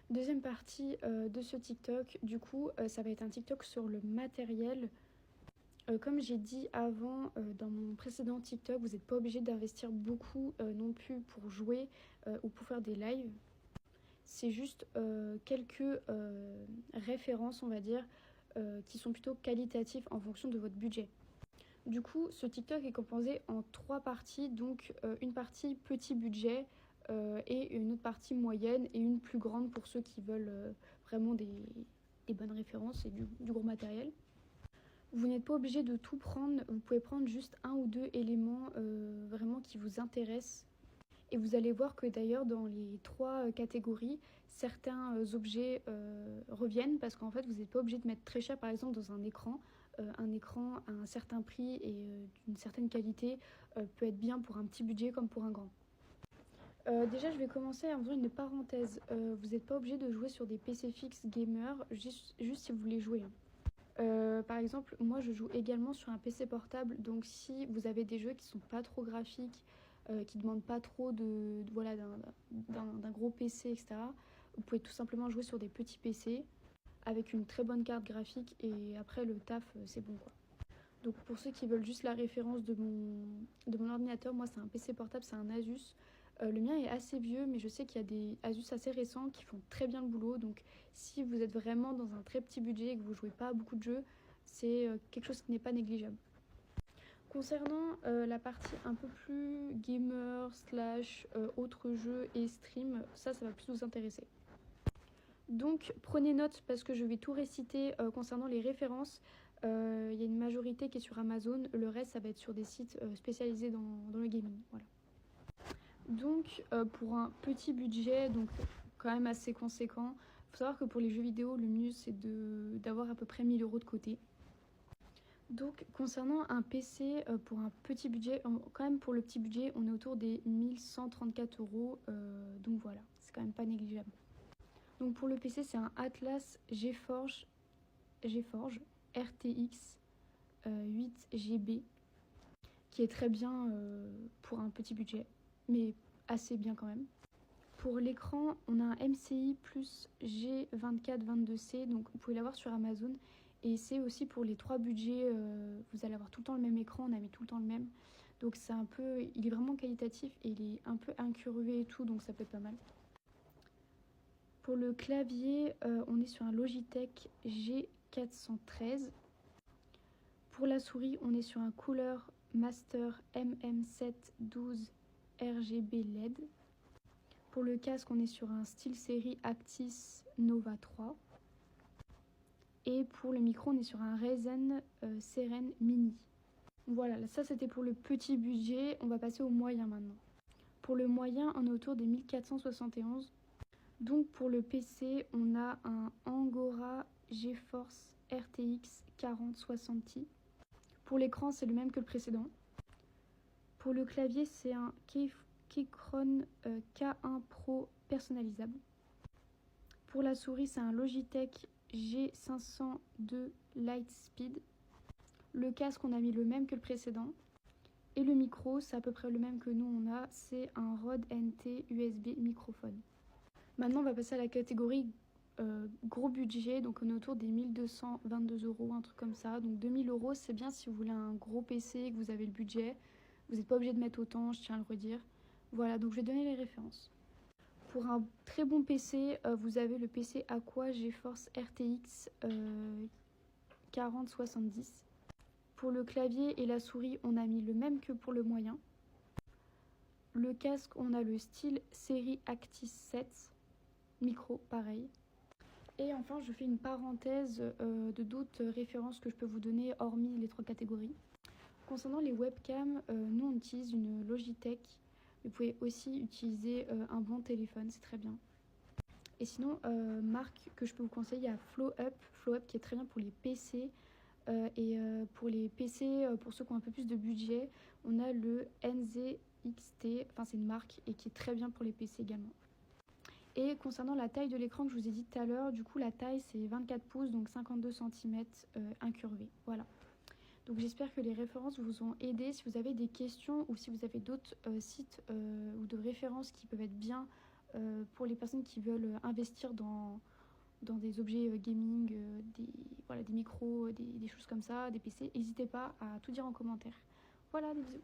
Deuxième partie de ce TikTok, du coup, ça va être un TikTok sur le matériel. Comme j'ai dit avant dans mon précédent TikTok, vous n'êtes pas obligé d'investir beaucoup non plus pour jouer ou pour faire des lives. C'est juste quelques références, on va dire, qui sont plutôt qualitatives en fonction de votre budget. Du coup, ce TikTok est composé en 3 parties, donc une partie petit budget et une autre partie moyenne et une plus grande pour ceux qui veulent vraiment des bonnes références et du gros matériel. Vous n'êtes pas obligé de tout prendre, vous pouvez prendre juste un ou deux éléments vraiment qui vous intéressent. Et vous allez voir que d'ailleurs dans les 3 catégories, certains objets reviennent parce qu'en fait vous n'êtes pas obligé de mettre très cher par exemple dans un écran. Un écran à un certain prix et d'une certaine qualité peut être bien pour un petit budget comme pour un grand. Déjà je vais commencer en faisant une parenthèse. Vous n'êtes pas obligé de jouer sur des PC fixes gamer juste si vous voulez jouer. Par exemple, moi je joue également sur un PC portable, donc si vous avez des jeux qui sont pas trop graphiques, qui demandent pas trop voilà, d'un gros PC, etc., vous pouvez tout simplement jouer sur des petits PC avec une très bonne carte graphique et après le taf, c'est bon quoi. Donc pour ceux qui veulent juste la référence de mon ordinateur, moi c'est un PC portable, c'est un Asus. Le mien est assez vieux, mais je sais qu'il y a des Asus assez récents qui font très bien le boulot. Donc si vous êtes vraiment dans un très petit budget et que vous jouez pas à beaucoup de jeux, c'est quelque chose qui n'est pas négligeable. Concernant la partie un peu plus gamer slash autres jeux et stream, ça va plus vous intéresser. Donc prenez note parce que je vais tout réciter concernant les références. Il y a une majorité qui est sur Amazon, le reste ça va être sur des sites spécialisés dans le gaming. Voilà. Donc pour un petit budget, donc quand même assez conséquent, il faut savoir que pour les jeux vidéo, le mieux c'est d'avoir à peu près 1000 € de côté. Donc concernant un PC pour un petit budget, quand même pour le petit budget, on est autour des 1134 €. Donc voilà, c'est quand même pas négligeable. Donc pour le PC, c'est un Atlas GeForce RTX 8 GB qui est très bien pour un petit budget, mais assez bien quand même. Pour l'écran, on a un MCI plus G2422C, donc vous pouvez l'avoir sur Amazon. Et c'est aussi pour les 3 budgets, vous allez avoir tout le temps le même écran, on a mis tout le temps le même. Donc c'est un peu, il est vraiment qualitatif et il est un peu incurvé et tout, donc ça peut être pas mal. Pour le clavier, on est sur un Logitech G413. Pour la souris, on est sur un Cooler Master MM712 RGB LED. Pour le casque, on est sur un SteelSeries Actis Nova 3. Et pour le micro, on est sur un Ryzen Seren Mini. Voilà, ça c'était pour le petit budget. On va passer au moyen maintenant. Pour le moyen, on est autour des 1471. Donc pour le PC, on a un Angora GeForce RTX 4060 Ti. Pour l'écran, c'est le même que le précédent. Pour le clavier, c'est un Keychron K1 Pro personnalisable. Pour la souris, c'est un Logitech G502 Lightspeed. Le casque, on a mis le même que le précédent. Et le micro, c'est à peu près le même que nous on a, c'est un Rode NT USB microphone. Maintenant, on va passer à la catégorie gros budget, donc on est autour des 1222 €, un truc comme ça. Donc 2000 €, c'est bien si vous voulez un gros PC, que vous avez le budget. Vous n'êtes pas obligé de mettre autant, je tiens à le redire. Voilà, donc je vais donner les références. Pour un très bon PC, vous avez le PC Aqua GeForce RTX 4070. Pour le clavier et la souris, on a mis le même que pour le moyen. Le casque, on a le SteelSeries Actis 7. Micro, pareil. Et enfin, je fais une parenthèse de d'autres références que je peux vous donner, hormis les 3 catégories. Concernant les webcams, nous on utilise une Logitech. Vous pouvez aussi utiliser un bon téléphone, c'est très bien. Et sinon, marque que je peux vous conseiller, il y a FlowUp qui est très bien pour les PC. Et pour les PC, pour ceux qui ont un peu plus de budget, on a le NZXT, enfin c'est une marque et qui est très bien pour les PC également. Et concernant la taille de l'écran que je vous ai dit tout à l'heure, du coup la taille c'est 24 pouces, donc 52 cm incurvé. Voilà. Donc j'espère que les références vous ont aidé. Si vous avez des questions ou si vous avez d'autres sites ou de références qui peuvent être bien pour les personnes qui veulent investir dans des objets gaming, voilà, des micros, des choses comme ça, des PC, n'hésitez pas à tout dire en commentaire. Voilà, des bisous.